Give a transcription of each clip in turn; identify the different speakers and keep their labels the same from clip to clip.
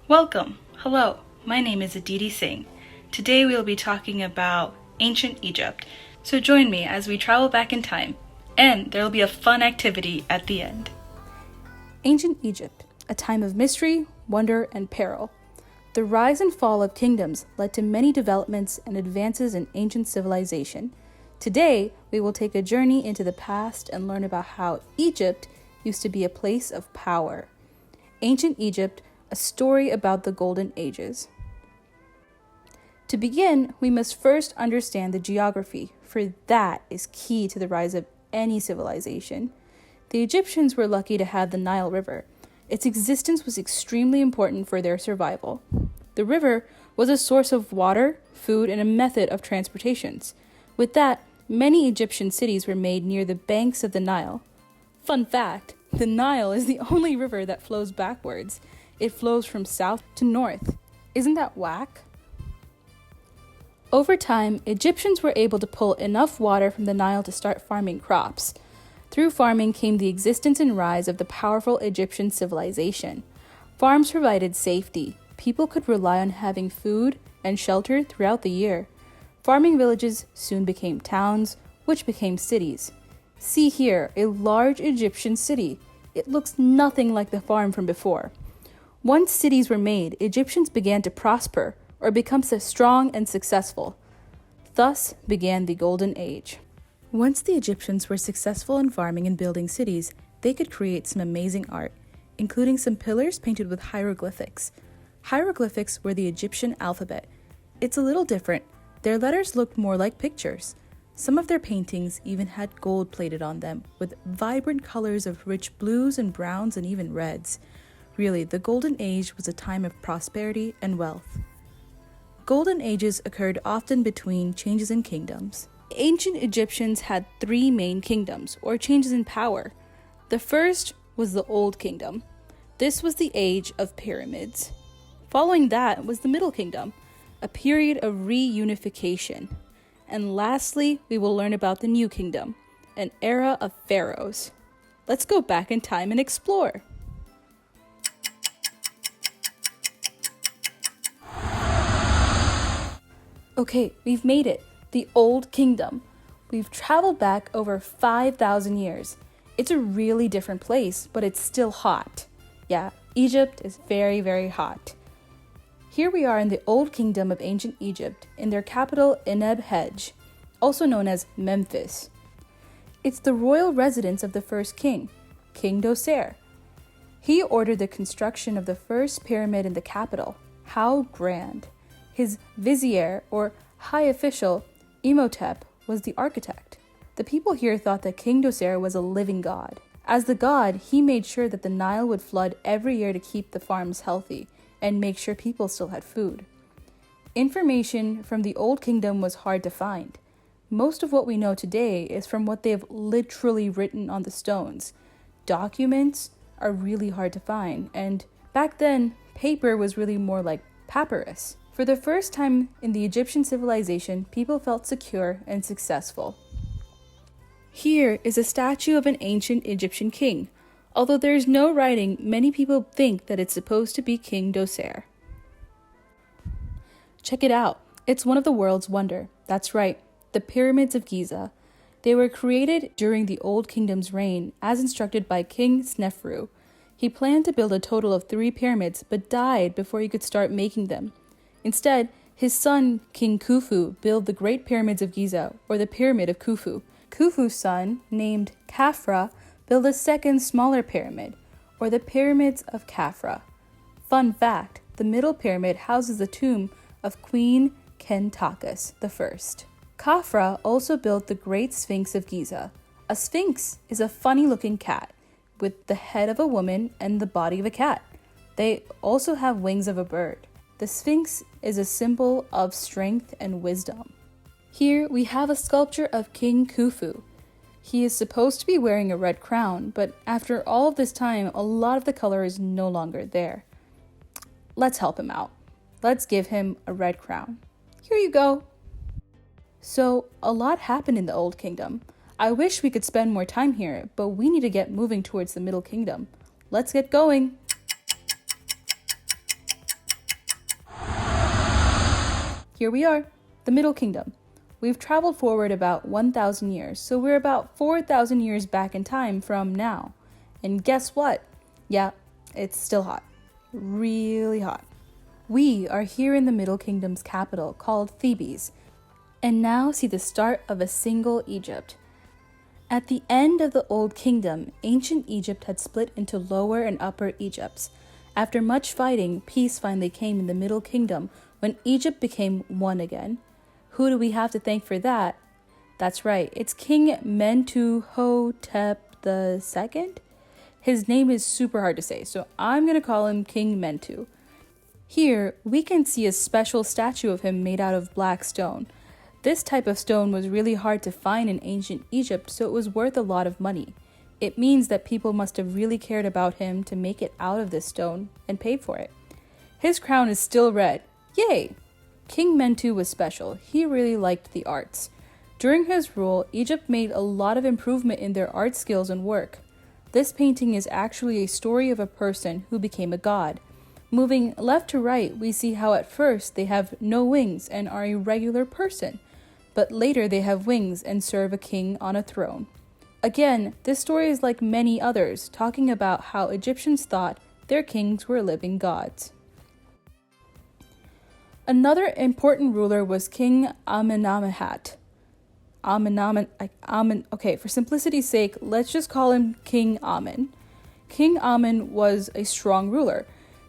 Speaker 1: Welcome! Hello, my name is Aditi Singh. Today we will be talking about ancient Egypt, so join me as we travel back in time, and there will be a fun activity at the end.
Speaker 2: Ancient Egypt, a time of mystery, wonder, and peril. The rise and fall of kingdoms led to many developments and advances in ancient civilization. Today, we will take a journey into the past and learn about how Egypt used to be a place of power. Ancient Egypt, a story about the Golden Ages. To begin, we must first understand the geography, for that is key to the rise of any civilization. The Egyptians were lucky to have the Nile River. Its existence was extremely important for their survival. The river was a source of water, food, and a method of transportations. With that, many Egyptian cities were made near the banks of the Nile. Fun fact, the Nile is the only river that flows backwards. It flows from south to north. Isn't that whack? Over time, Egyptians were able to pull enough water from the Nile to start farming crops. Through farming came the existence and rise of the powerful Egyptian civilization. Farms provided safety. People could rely on having food and shelter throughout the year. Farming villages soon became towns, which became cities. See here, a large Egyptian city. It looks nothing like the farm from before. Once cities were made, Egyptians began to prosper or become so strong and successful. Thus began the Golden Age. Once the Egyptians were successful in farming and building cities, they could create some amazing art, including some pillars painted with hieroglyphics. Hieroglyphics were the Egyptian alphabet. It's a little different. Their letters looked more like pictures. Some of their paintings even had gold plated on them, with vibrant colors of rich blues and browns and even reds. Really, the Golden Age was a time of prosperity and wealth. Golden Ages occurred often between changes in kingdoms. Ancient Egyptians had three main kingdoms, or changes in power. The first was the Old Kingdom. This was the age of pyramids. Following that was the Middle Kingdom, a period of reunification. And lastly, we will learn about the New Kingdom, an era of pharaohs. Let's go back in time and explore. Okay, we've made it. The Old Kingdom. We've traveled back over 5,000 years. It's a really different place, but it's still hot. Yeah, Egypt is very, very hot. Here we are in the Old Kingdom of ancient Egypt, in their capital Eneb-Hej, also known as Memphis. It's the royal residence of the first king, King Djoser. He ordered the construction of the first pyramid in the capital. How grand! His vizier, or high official, Imhotep, was the architect. The people here thought that King Djoser was a living god. As the god, he made sure that the Nile would flood every year to keep the farms healthy and make sure people still had food. Information from the Old Kingdom was hard to find. Most of what we know today is from what they have literally written on the stones. Documents are really hard to find, and back then, paper was really more like papyrus. For the first time in the Egyptian civilization, people felt secure and successful. Here is a statue of an ancient Egyptian king. Although there is no writing, many people think that it's supposed to be King Djoser. Check it out. It's one of the world's wonder. That's right, the Pyramids of Giza. They were created during the Old Kingdom's reign, as instructed by King Snefru. He planned to build a total of 3 pyramids, but died before he could start making them. Instead, his son, King Khufu, built the Great Pyramids of Giza, or the Pyramid of Khufu. Khufu's son, named Khafra, built a second, smaller pyramid, or the Pyramids of Khafra. Fun fact, the middle pyramid houses the tomb of Queen Khentakaus I. Khafra also built the Great Sphinx of Giza. A sphinx is a funny-looking cat, with the head of a woman and the body of a cat. They also have wings of a bird. The Sphinx is a symbol of strength and wisdom. Here we have a sculpture of King Khufu. He is supposed to be wearing a red crown, but after all of this time, a lot of the color is no longer there. Let's help him out. Let's give him a red crown. Here you go. So, a lot happened in the Old Kingdom. I wish we could spend more time here, but we need to get moving towards the Middle Kingdom. Let's get going. Here we are, the Middle Kingdom. We've traveled forward about 1,000 years, so we're about 4,000 years back in time from now. And guess what? Yeah, it's still hot. Really hot. We are here in the Middle Kingdom's capital, called Thebes, and now see the start of a single Egypt. At the end of the Old Kingdom, ancient Egypt had split into Lower and Upper Egypts. After much fighting, peace finally came in the Middle Kingdom when Egypt became one again. Who do we have to thank for that? That's right, it's King Mentuhotep II. His name is super hard to say, so I'm going to call him King Mentu. Here, we can see a special statue of him made out of black stone. This type of stone was really hard to find in ancient Egypt, so it was worth a lot of money. It means that people must have really cared about him to make it out of this stone and paid for it. His crown is still red. Yay! King Mentu was special. He really liked the arts. During his rule, Egypt made a lot of improvement in their art skills and work. This painting is actually a story of a person who became a god. Moving left to right, we see how at first they have no wings and are a regular person, but later they have wings and serve a king on a throne. Again, this story is like many others, talking about how Egyptians thought their kings were living gods. Another important ruler was King Amenemhat. Okay, for simplicity's sake, let's just call him King Amen. King Amen was a strong ruler.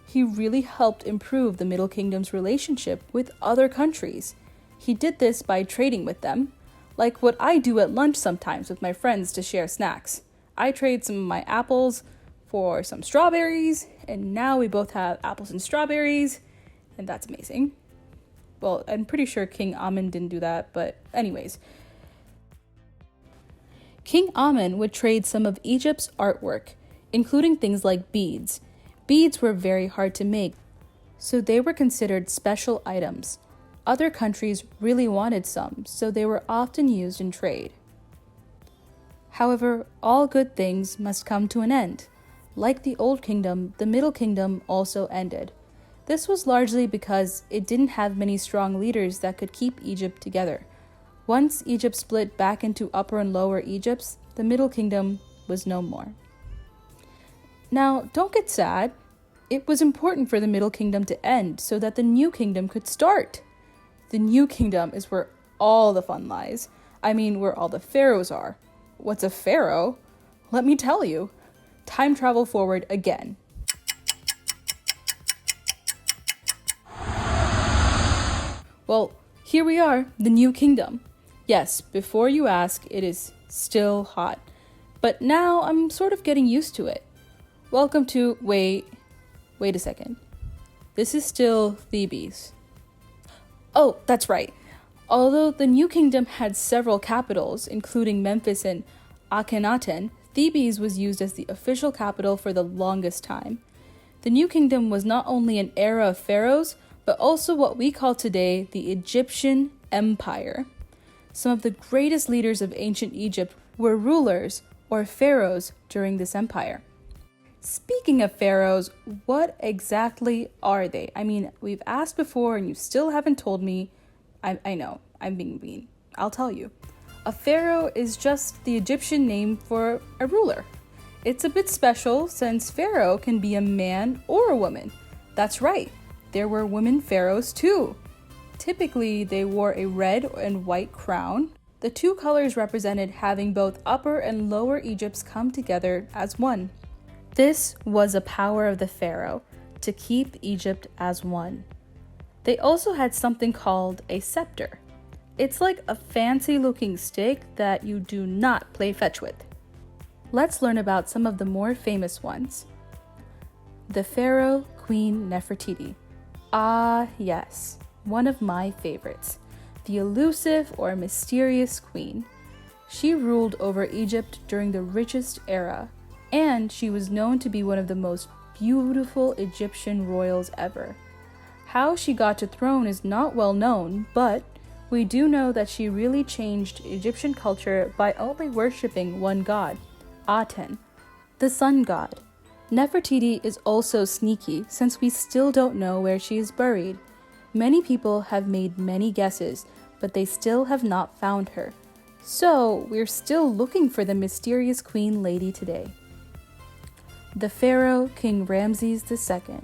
Speaker 2: He really helped improve the Middle Kingdom's relationship with other countries. He did this by trading with them, like what I do at lunch sometimes with my friends to share snacks. I trade some of my apples for some strawberries, and now we both have apples and strawberries, and that's amazing. Well, I'm pretty sure King Amen didn't do that, but anyways. King Amen would trade some of Egypt's artwork, including things like beads. Beads were very hard to make, so they were considered special items. Other countries really wanted some, so they were often used in trade. However, all good things must come to an end. Like the Old Kingdom, the Middle Kingdom also ended. This was largely because it didn't have many strong leaders that could keep Egypt together. Once Egypt split back into Upper and Lower Egypts, the Middle Kingdom was no more. Now, don't get sad. It was important for the Middle Kingdom to end so that the New Kingdom could start. The New Kingdom is where all the fun lies. I mean, where all the pharaohs are. What's a pharaoh? Let me tell you. Time travel forward again. Well, here we are, the New Kingdom. Yes, before you ask, it is still hot. But now I'm sort of getting used to it. Welcome to... Wait a second. This is still Thebes. Oh, that's right. Although the New Kingdom had several capitals, including Memphis and Akhenaten, Thebes was used as the official capital for the longest time. The New Kingdom was not only an era of pharaohs, but also what we call today the Egyptian Empire. Some of the greatest leaders of ancient Egypt were rulers or pharaohs during this empire. Speaking of pharaohs, what exactly are they? I mean, we've asked before and you still haven't told me. I know, I'm being mean. I'll tell you. A pharaoh is just the Egyptian name for a ruler. It's a bit special since pharaoh can be a man or a woman. That's right. There were women pharaohs too. Typically, they wore a red and white crown. The two colors represented having both Upper and Lower Egypts come together as one. This was a power of the pharaoh, to keep Egypt as one. They also had something called a scepter. It's like a fancy-looking stick that you do not play fetch with. Let's learn about some of the more famous ones. The Pharaoh Queen Nefertiti. Ah, yes, one of my favorites. The elusive or mysterious queen. She ruled over Egypt during the richest era, and she was known to be one of the most beautiful Egyptian royals ever. How she got to throne is not well known, but we do know that she really changed Egyptian culture by only worshipping one god, Aten, the sun god. Nefertiti is also sneaky since we still don't know where she is buried. Many people have made many guesses, but they still have not found her. So, we're still looking for the mysterious queen lady today. The Pharaoh, King Ramses II.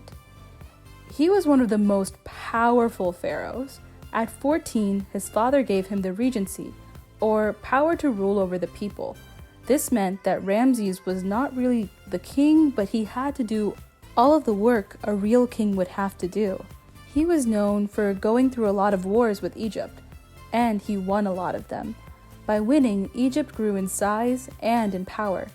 Speaker 2: He was one of the most powerful pharaohs. At 14, his father gave him the regency, or power to rule over the people. This meant that Ramses was not really the king, but he had to do all of the work a real king would have to do. He was known for going through a lot of wars with Egypt, and he won a lot of them. By winning, Egypt grew in size and in power.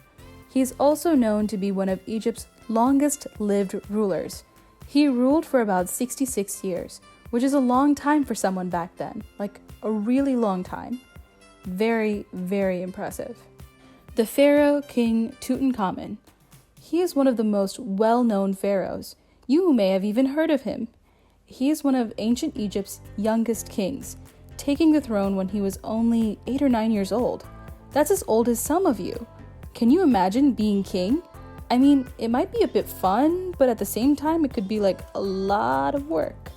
Speaker 2: He is also known to be one of Egypt's longest-lived rulers. He ruled for about 66 years, which is a long time for someone back then, like a really long time. Very, very impressive. The Pharaoh King Tutankhamun. He is one of the most well-known pharaohs. You may have even heard of him. He is one of ancient Egypt's youngest kings, taking the throne when he was only 8 or 9 years old. That's as old as some of you. Can you imagine being king? I mean, it might be a bit fun, but at the same time, it could be like a lot of work.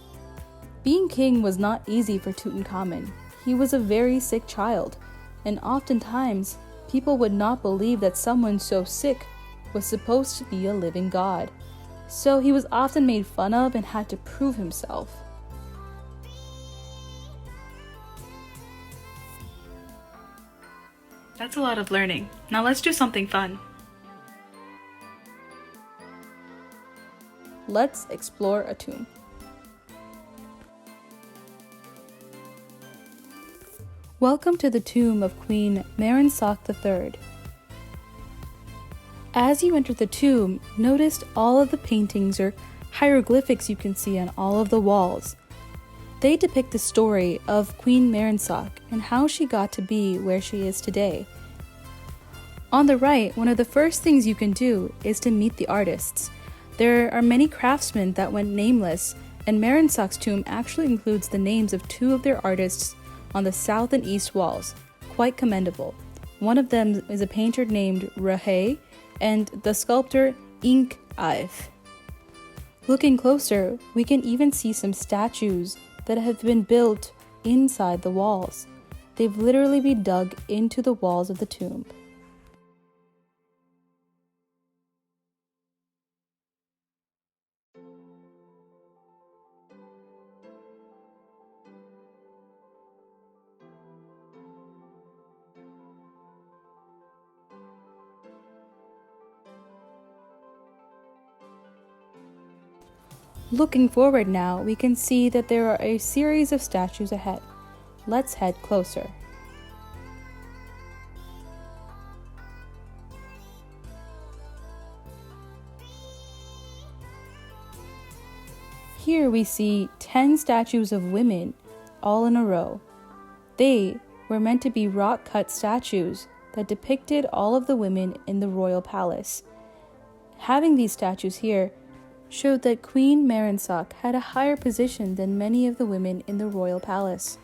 Speaker 2: Being king was not easy for Tutankhamun. He was a very sick child, and oftentimes, people would not believe that someone so sick was supposed to be a living god. So he was often made fun of and had to prove himself.
Speaker 1: That's a lot of learning. Now let's do something fun.
Speaker 2: Let's explore a tomb. Welcome to the tomb of Queen Merensak III. As you enter the tomb, notice all of the paintings or hieroglyphics you can see on all of the walls. They depict the story of Queen Merensak and how she got to be where she is today. On the right, one of the first things you can do is to meet the artists. There are many craftsmen that went nameless, and Merensak's tomb actually includes the names of 2 of their artists on the south and east walls. Quite commendable. One of them is a painter named Rahé and the sculptor Ink Ive. Looking closer, we can even see some statues that have been built inside the walls. They've literally been dug into the walls of the tomb. Looking forward now, we can see that there are a series of statues ahead. Let's head closer. Here we see 10 statues of women, all in a row. They were meant to be rock-cut statues that depicted all of the women in the royal palace. Having these statues here showed that Queen Merensak had a higher position than many of the women in the royal palace.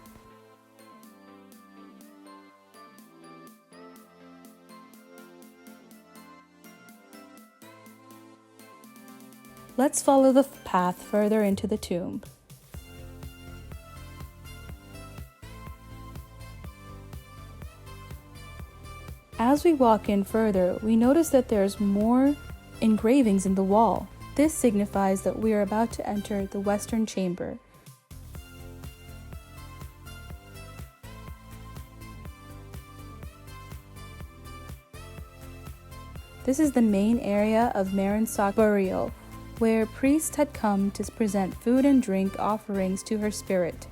Speaker 2: Let's follow the path further into the tomb. As we walk in further, we notice that there's more engravings in the wall. This signifies that we are about to enter the western chamber. This is the main area of Merensak burial, where priests had come to present food and drink offerings to her spirit.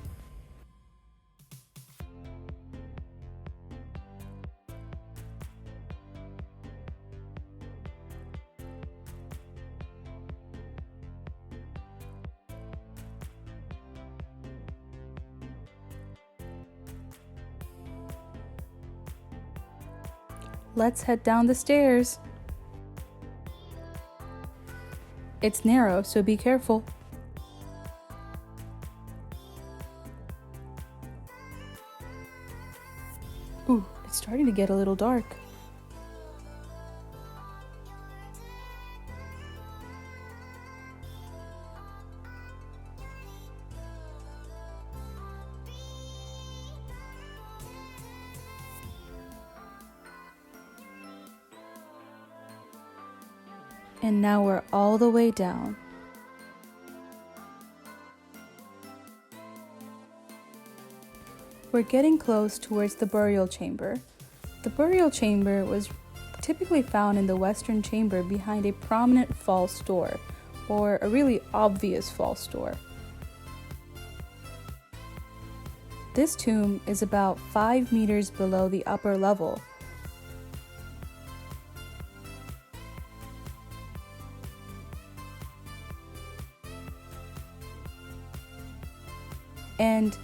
Speaker 2: Let's head down the stairs. It's narrow, so be careful. Ooh, it's starting to get a little dark. And now we're all the way down. We're getting close towards the burial chamber. The burial chamber was typically found in the western chamber behind a prominent false door, or a really obvious false door. This tomb is about 5 meters below the upper level. And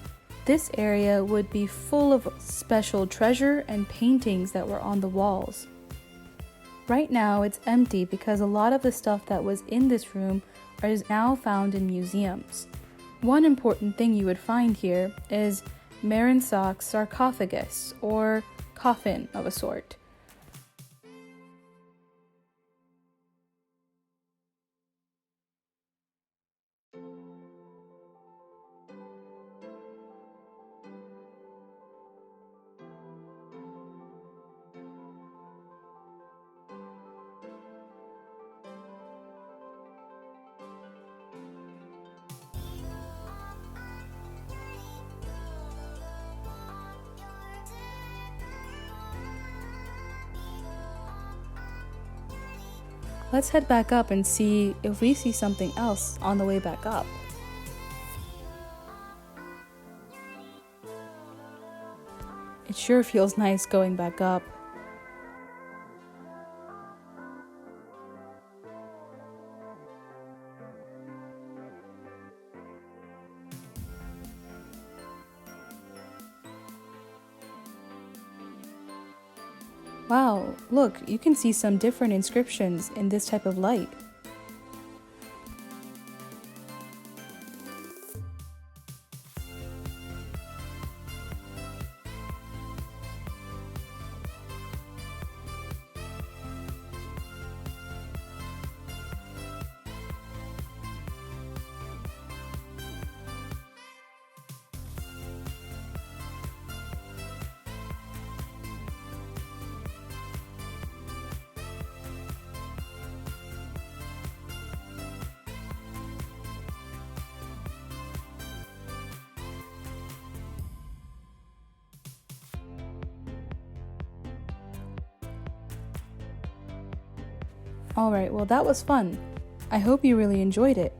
Speaker 2: this area would be full of special treasure and paintings that were on the walls. Right now it's empty because a lot of the stuff that was in this room is now found in museums. One important thing you would find here is Marinsak's sarcophagus, or coffin of a sort. Let's head back up and see if we see something else on the way back up. It sure feels nice going back up. Wow, look, you can see some different inscriptions in this type of light. Alright, well that was fun. I hope you really enjoyed it.